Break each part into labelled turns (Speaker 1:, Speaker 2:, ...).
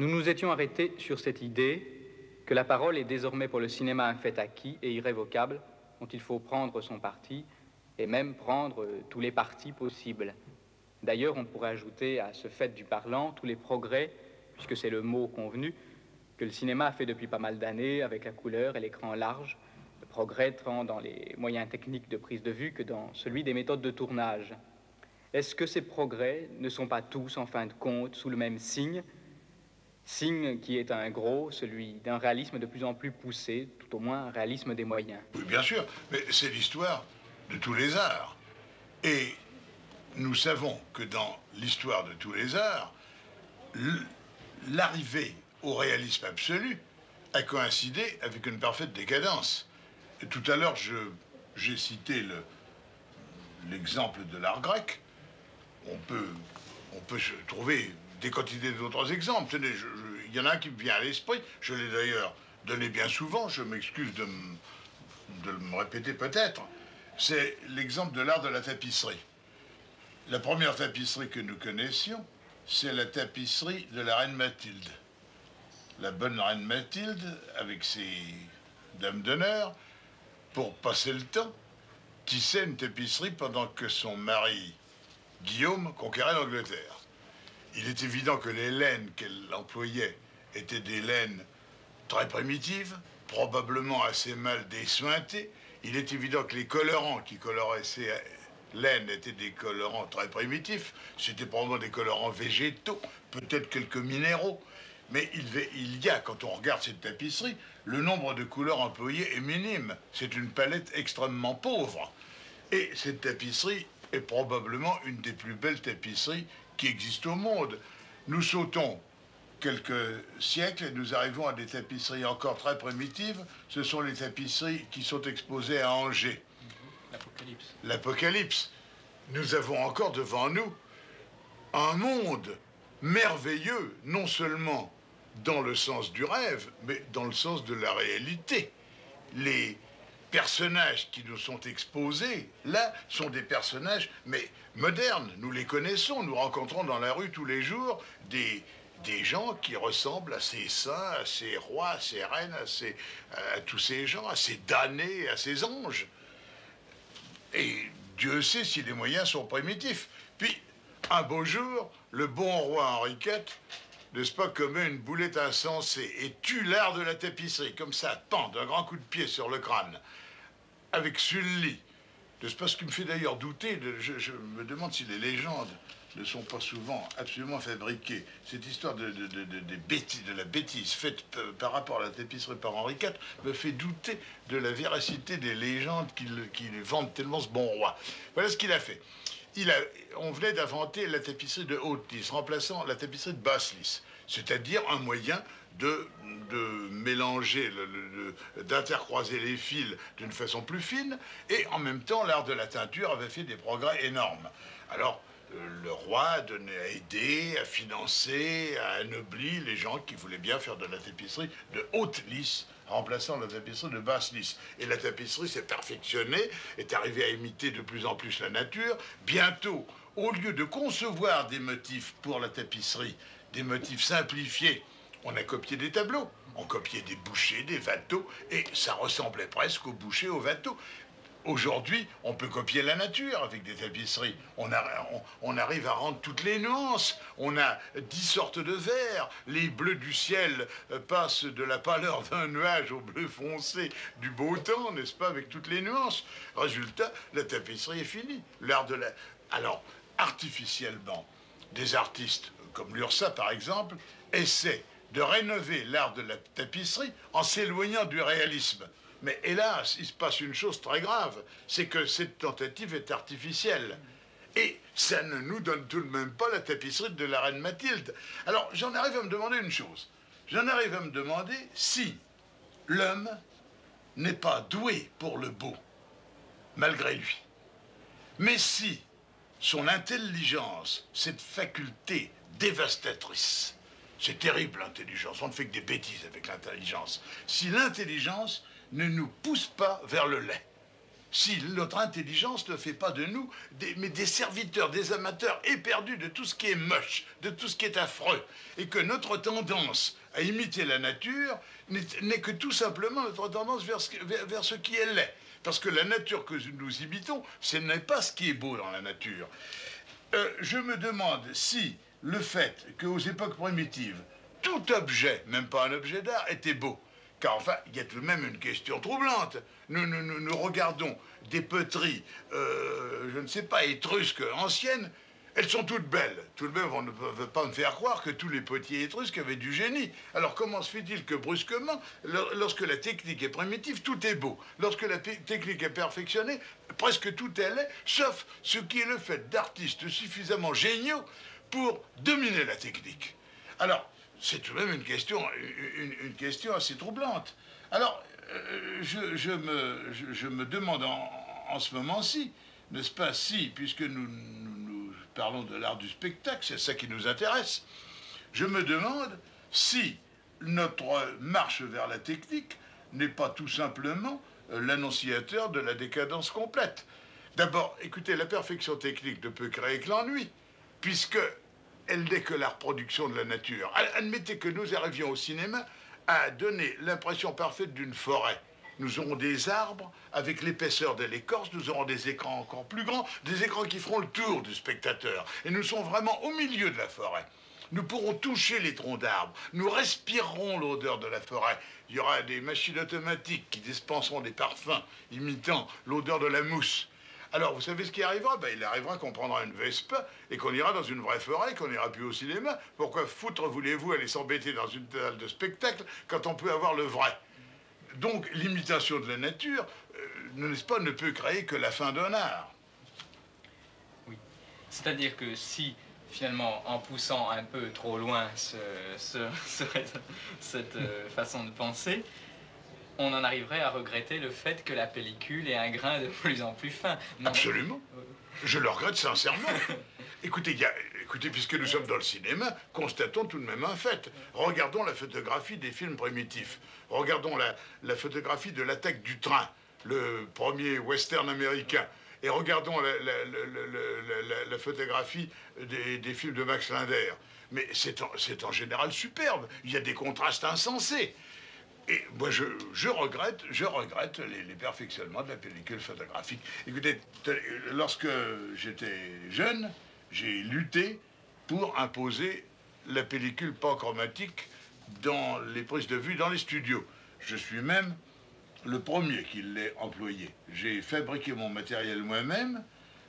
Speaker 1: Nous nous étions arrêtés sur cette idée que la parole est désormais pour le cinéma un fait acquis et irrévocable, dont il faut prendre son parti, et même prendre tous les partis possibles. D'ailleurs, on pourrait ajouter à ce fait du parlant tous les progrès, puisque c'est le mot convenu, que le cinéma a fait depuis pas mal d'années avec la couleur et l'écran large, le progrès tant dans les moyens techniques de prise de vue que dans celui des méthodes de tournage. Est-ce que ces progrès ne sont pas tous, en fin de compte, sous le même signe qui est un gros, celui d'un réalisme de plus en plus poussé, tout au moins un réalisme des moyens?
Speaker 2: Oui, bien sûr, mais c'est l'histoire de tous les arts. Et nous savons que dans l'histoire de tous les arts, l'arrivée au réalisme absolu a coïncidé avec une parfaite décadence. Et tout à l'heure, j'ai cité l'exemple de l'art grec. On peut trouver des quantités d'autres exemples. Tenez, il y en a un qui me vient à l'esprit. Je l'ai d'ailleurs donné bien souvent. Je m'excuse de me répéter peut-être. C'est l'exemple de l'art de la tapisserie. La première tapisserie que nous connaissions, c'est la tapisserie de la reine Mathilde. La bonne reine Mathilde, avec ses dames d'honneur, pour passer le temps, tissait une tapisserie pendant que son mari, Guillaume, conquérait l'Angleterre. Il est évident que les laines qu'elle employait étaient des laines très primitives, probablement assez mal dessuintées. Il est évident que les colorants qui coloraient ces laines étaient des colorants très primitifs. C'était probablement des colorants végétaux, peut-être quelques minéraux. Mais il y a, quand on regarde cette tapisserie, le nombre de couleurs employées est minime. C'est une palette extrêmement pauvre. Et cette tapisserie est probablement une des plus belles tapisseries qui existent au monde. Nous sautons quelques siècles et nous arrivons à des tapisseries encore très primitives. Ce sont les tapisseries qui sont exposées à Angers.
Speaker 1: L'Apocalypse.
Speaker 2: L'Apocalypse. Nous avons encore devant nous un monde merveilleux, non seulement dans le sens du rêve, mais dans le sens de la réalité. Les personnages qui nous sont exposés, là, sont des personnages, mais modernes. Nous les connaissons, nous rencontrons dans la rue tous les jours des gens qui ressemblent à ces saints, à ces rois, à ces reines, à tous ces gens, à ces damnés, à ces anges. Et Dieu sait si les moyens sont primitifs. Puis, un beau jour, le bon roi Henri IV, n'est-ce pas, commet une boulette insensée et tue l'art de la tapisserie, comme ça, pan, d'un grand coup de pied sur le crâne, avec Sully. N'est-ce pas, ce qui me fait d'ailleurs douter, je me demande si les légendes ne sont pas souvent absolument fabriquées. Cette histoire de la bêtise faite par rapport à la tapisserie par Henri IV me fait douter de la véracité des légendes qui vendent tellement ce bon roi. Voilà ce qu'il a fait. On venait d'inventer la tapisserie de haute lisse, remplaçant la tapisserie de basse lisse, c'est-à-dire un moyen de mélanger, d'intercroiser les fils d'une façon plus fine, et en même temps, l'art de la teinture avait fait des progrès énormes. Alors, le roi a aidé, a financé, a anobli les gens qui voulaient bien faire de la tapisserie de haute lisse, remplaçant la tapisserie de basse lisse. Et la tapisserie s'est perfectionnée, est arrivée à imiter de plus en plus la nature. Bientôt, au lieu de concevoir des motifs pour la tapisserie, des motifs simplifiés, on a copié des tableaux. On copiait des bouchers, des watteaux, et ça ressemblait presque aux bouchers, aux watteaux. Aujourd'hui, on peut copier la nature avec des tapisseries. On arrive à rendre toutes les nuances. On a 10 sortes de verts. Les bleus du ciel passent de la pâleur d'un nuage au bleu foncé du beau temps, n'est-ce pas, avec toutes les nuances. Résultat, la tapisserie est finie. Alors, artificiellement, des artistes comme Lursa, par exemple, essaient de rénover l'art de la tapisserie en s'éloignant du réalisme. Mais hélas, il se passe une chose très grave, c'est que cette tentative est artificielle. Et ça ne nous donne tout de même pas la tapisserie de la reine Mathilde. Alors, j'en arrive à me demander une chose. J'en arrive à me demander si l'homme n'est pas doué pour le beau, malgré lui. Mais si son intelligence, cette faculté dévastatrice, c'est terrible l'intelligence, on ne fait que des bêtises avec l'intelligence, si l'intelligence ne nous pousse pas vers le lait. si notre intelligence ne fait pas de nous des serviteurs, des amateurs éperdus de tout ce qui est moche, de tout ce qui est affreux, et que notre tendance à imiter la nature n'est que tout simplement notre tendance vers ce qui elle est. Parce que la nature que nous imitons, ce n'est pas ce qui est beau dans la nature. Je me demande si le fait qu'aux époques primitives, tout objet, même pas un objet d'art, était beau. Car enfin, il y a tout de même une question troublante. Nous regardons des poteries, je ne sais pas, étrusques anciennes. Elles sont toutes belles. Tout de même, on ne peut pas me faire croire que tous les potiers étrusques avaient du génie. Alors comment se fait-il que brusquement, lorsque la technique est primitive, tout est beau? Lorsque la technique est perfectionnée, presque tout est laid, sauf ce qui est le fait d'artistes suffisamment géniaux pour dominer la technique. Alors, c'est tout de même une question assez troublante. Alors, je me demande en ce moment-ci, n'est-ce pas, si, puisque nous parlons de l'art du spectacle, c'est ça qui nous intéresse, je me demande si notre marche vers la technique n'est pas tout simplement l'annonciateur de la décadence complète. D'abord, écoutez, la perfection technique ne peut créer que l'ennui, puisque elle n'est que la reproduction de la nature. Admettez que nous arrivions au cinéma à donner l'impression parfaite d'une forêt. Nous aurons des arbres avec l'épaisseur de l'écorce, nous aurons des écrans encore plus grands, des écrans qui feront le tour du spectateur. Et nous serons vraiment au milieu de la forêt. Nous pourrons toucher les troncs d'arbres, nous respirerons l'odeur de la forêt. Il y aura des machines automatiques qui dispenseront des parfums imitant l'odeur de la mousse. Alors, vous savez ce qui arrivera? Ben, il arrivera qu'on prendra une Vespa et qu'on ira dans une vraie forêt, qu'on n'ira plus au cinéma. Pourquoi foutre voulez-vous aller s'embêter dans une salle de spectacle quand on peut avoir le vrai? Donc, l'imitation de la nature, n'est-ce pas, ne peut créer que la fin d'un art.
Speaker 1: Oui. C'est-à-dire que si, finalement, en poussant un peu trop loin cette façon de penser, on en arriverait à regretter le fait que la pellicule ait un grain de plus en plus fin. Non.
Speaker 2: Absolument. Je le regrette sincèrement. Écoutez, puisque nous sommes dans le cinéma, constatons tout de même un fait. Regardons la photographie des films primitifs. Regardons la photographie de l'attaque du train, le premier western américain. Et regardons la photographie des films de Max Linder. Mais c'est en général superbe. Il y a des contrastes insensés. Et moi, je regrette les perfectionnements de la pellicule photographique. Écoutez, lorsque j'étais jeune, j'ai lutté pour imposer la pellicule panchromatique dans les prises de vue dans les studios. Je suis même le premier qui l'ait employé. J'ai fabriqué mon matériel moi-même.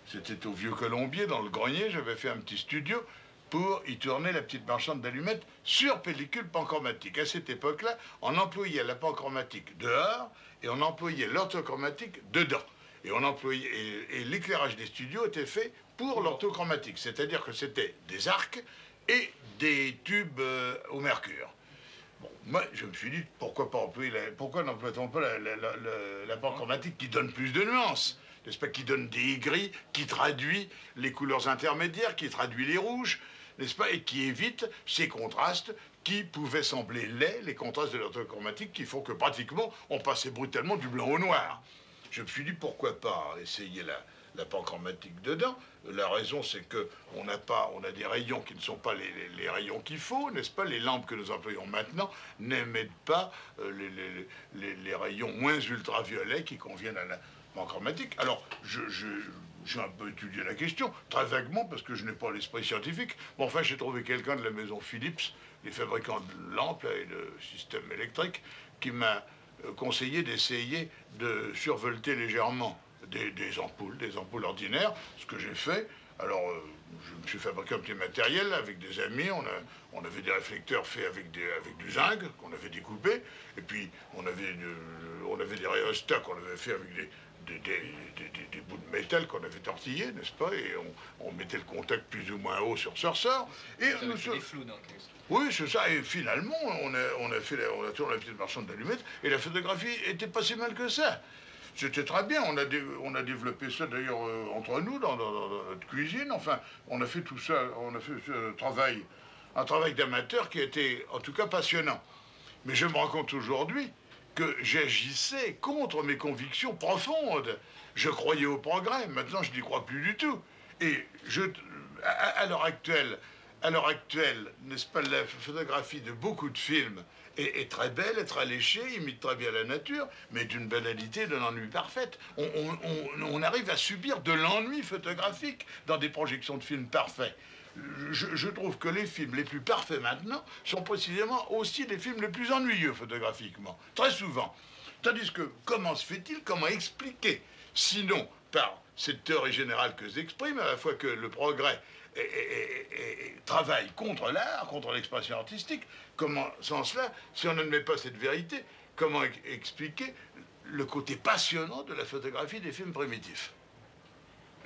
Speaker 2: C'était au Vieux-Colombier, dans le grenier. J'avais fait un petit studio pour y tourner la petite marchande d'allumettes sur pellicule panchromatique. À cette époque-là, on employait la panchromatique dehors et on employait l'orthochromatique dedans. Et l'éclairage des studios était fait pour l'orthochromatique, c'est-à-dire que c'était des arcs et des tubes au mercure. Bon, moi, je me suis dit, pourquoi n'emploie-t-on pas la panchromatique qui donne plus de nuances, n'est-ce pas, qui donne des gris, qui traduit les couleurs intermédiaires, qui traduit les rouges, n'est-ce pas, et qui évite ces contrastes qui pouvaient sembler laids, les contrastes de l'orthochromatique qui font que pratiquement on passait brutalement du blanc au noir. Je me suis dit pourquoi pas essayer la panchromatique dedans. La raison, c'est que on a des rayons qui ne sont pas les rayons qu'il faut, n'est-ce pas? Les lampes que nous employons maintenant n'émettent pas les rayons moins ultraviolets qui conviennent à la panchromatique. Alors, j'ai un peu étudié la question, très vaguement, parce que je n'ai pas l'esprit scientifique. Bon, enfin, j'ai trouvé quelqu'un de la maison Philips, les fabricants de lampes et de systèmes électriques, qui m'a conseillé d'essayer de survolter légèrement des ampoules ordinaires, ce que j'ai fait. Alors, je me suis fabriqué un petit matériel avec des amis, on avait des réflecteurs faits avec du zinc qu'on avait découpé, et puis on avait des rhéostats qu'on avait fait avec des bouts de métal qu'on avait tortillés, n'est-ce pas? Et on mettait le contact plus ou moins haut sur ce ressort. Et nous
Speaker 1: des flous, donc.
Speaker 2: Oui, c'est ça. Et finalement, on a tourné la petite marchande d'allumettes, et la photographie était pas si mal que ça. C'était très bien. On a développé ça d'ailleurs entre nous dans notre cuisine. Enfin, on a fait tout ça. On a fait un travail d'amateur qui a été en tout cas passionnant. Mais je me rends compte aujourd'hui que j'agissais contre mes convictions profondes. Je croyais au progrès, maintenant je n'y crois plus du tout. Et à l'heure actuelle, n'est-ce pas, la photographie de beaucoup de films est très belle, est très léchée, imite très bien la nature, mais d'une banalité, d'un ennui parfaite. On arrive à subir de l'ennui photographique dans des projections de films parfaits. Je trouve que les films les plus parfaits maintenant sont précisément aussi les films les plus ennuyeux photographiquement, très souvent. Tandis que comment se fait-il, comment expliquer, sinon par cette théorie générale que j'exprime, à la fois que le progrès travaille contre l'art, contre l'expression artistique, comment, sans cela, si on n'admet pas cette vérité, comment expliquer le côté passionnant de la photographie des films primitifs?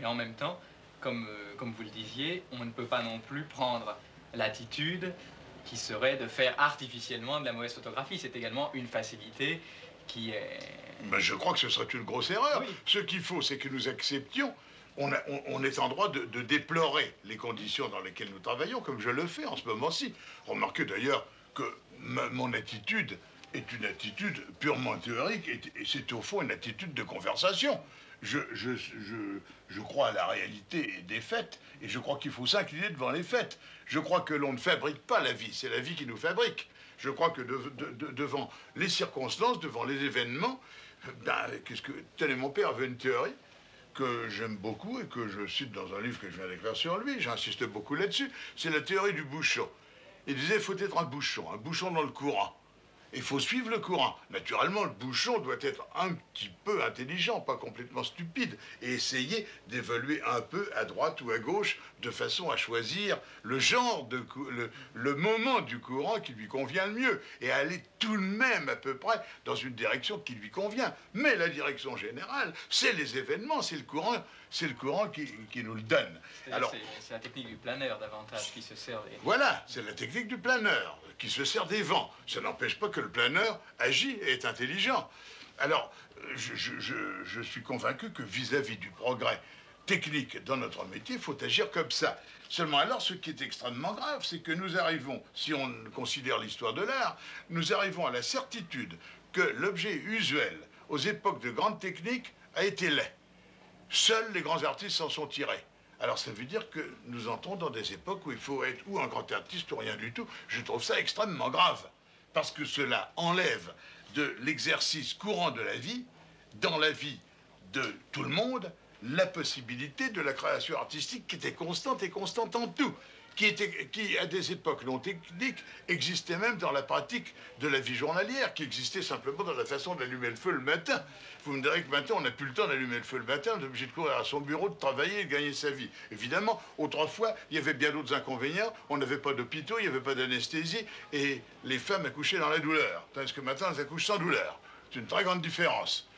Speaker 1: Et en même temps, comme vous le disiez, on ne peut pas non plus prendre l'attitude qui serait de faire artificiellement de la mauvaise photographie. C'est également une facilité qui est...
Speaker 2: Ben, je crois que ce serait une grosse erreur.
Speaker 1: Oui.
Speaker 2: Ce qu'il faut, c'est que nous acceptions. On est en droit de déplorer les conditions dans lesquelles nous travaillons, comme je le fais en ce moment-ci. Remarquez d'ailleurs que mon attitude est une attitude purement théorique, et c'est au fond une attitude de conversation. Je crois à la réalité des faits, et je crois qu'il faut s'incliner devant les faits. Je crois que l'on ne fabrique pas la vie, c'est la vie qui nous fabrique. Je crois que devant les circonstances, devant les événements, tel est mon père avait une théorie que j'aime beaucoup et que je cite dans un livre que je viens d'écrire sur lui, j'insiste beaucoup là-dessus, c'est la théorie du bouchon. Il disait, il faut être un bouchon dans le courant. Il faut suivre le courant. Naturellement, le bouchon doit être un petit peu intelligent, pas complètement stupide, et essayer d'évoluer un peu à droite ou à gauche, de façon à choisir le genre, le moment du courant qui lui convient le mieux, et à aller tout de même à peu près dans une direction qui lui convient. Mais la direction générale, c'est les événements, c'est le courant qui nous le donne.
Speaker 1: Alors, c'est la technique du planeur davantage qui se sert des...
Speaker 2: Voilà, c'est la technique du planeur qui se sert des vents. Ça n'empêche pas que le planeur agit et est intelligent. Alors, je suis convaincu que vis-à-vis du progrès technique dans notre métier, il faut agir comme ça. Seulement alors, ce qui est extrêmement grave, c'est que nous arrivons, si on considère l'histoire de l'art, nous arrivons à la certitude que l'objet usuel aux époques de grande technique a été laid. Seuls les grands artistes s'en sont tirés. Alors ça veut dire que nous entrons dans des époques où il faut être ou un grand artiste ou rien du tout. Je trouve ça extrêmement grave, parce que cela enlève de l'exercice courant de la vie, dans la vie de tout le monde, la possibilité de la création artistique qui était constante et constante en tout, qui à des époques non techniques existait même dans la pratique de la vie journalière, qui existait simplement dans la façon d'allumer le feu le matin. Vous me direz que maintenant on n'a plus le temps d'allumer le feu le matin, on est obligé de courir à son bureau, de travailler et de gagner sa vie. Évidemment, autrefois, il y avait bien d'autres inconvénients, on n'avait pas d'hôpitaux, il n'y avait pas d'anesthésie, et les femmes accouchaient dans la douleur, tandis que maintenant elles accouchent sans douleur. C'est une très grande différence.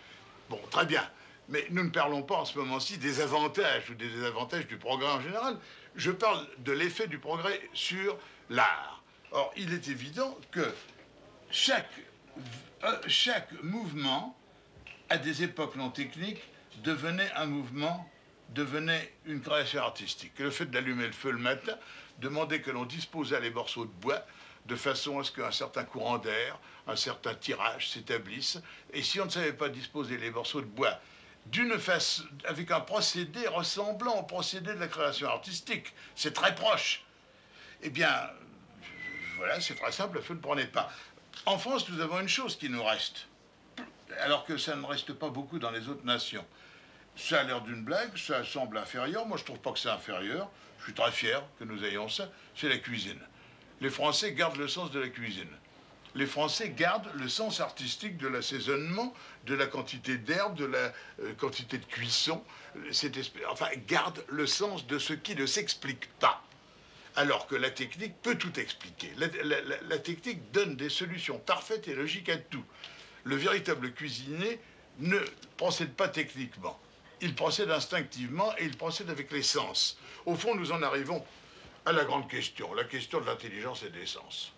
Speaker 2: Bon, très bien. Mais nous ne parlons pas en ce moment-ci des avantages ou des désavantages du progrès en général. Je parle de l'effet du progrès sur l'art. Or, il est évident que chaque mouvement, à des époques non techniques, devenait un mouvement, devenait une création artistique. Le fait d'allumer le feu le matin demandait que l'on disposât les morceaux de bois de façon à ce qu'un certain courant d'air, un certain tirage s'établisse. Et si on ne savait pas disposer les morceaux de bois avec un procédé ressemblant au procédé de la création artistique, c'est très proche, eh bien, voilà, c'est très simple, le feu ne prenait pas. En France, nous avons une chose qui nous reste, alors que ça ne reste pas beaucoup dans les autres nations. Ça a l'air d'une blague, ça semble inférieur, moi je trouve pas que c'est inférieur, je suis très fier que nous ayons ça, c'est la cuisine. Les Français gardent le sens de la cuisine. Les Français gardent le sens artistique de l'assaisonnement, de la quantité d'herbe, de la quantité de cuisson, enfin, gardent le sens de ce qui ne s'explique pas. Alors que la technique peut tout expliquer. La technique donne des solutions parfaites et logiques à tout. Le véritable cuisinier ne procède pas techniquement. Il procède instinctivement et il procède avec les sens. Au fond, nous en arrivons à la grande question, la question de l'intelligence et des sens.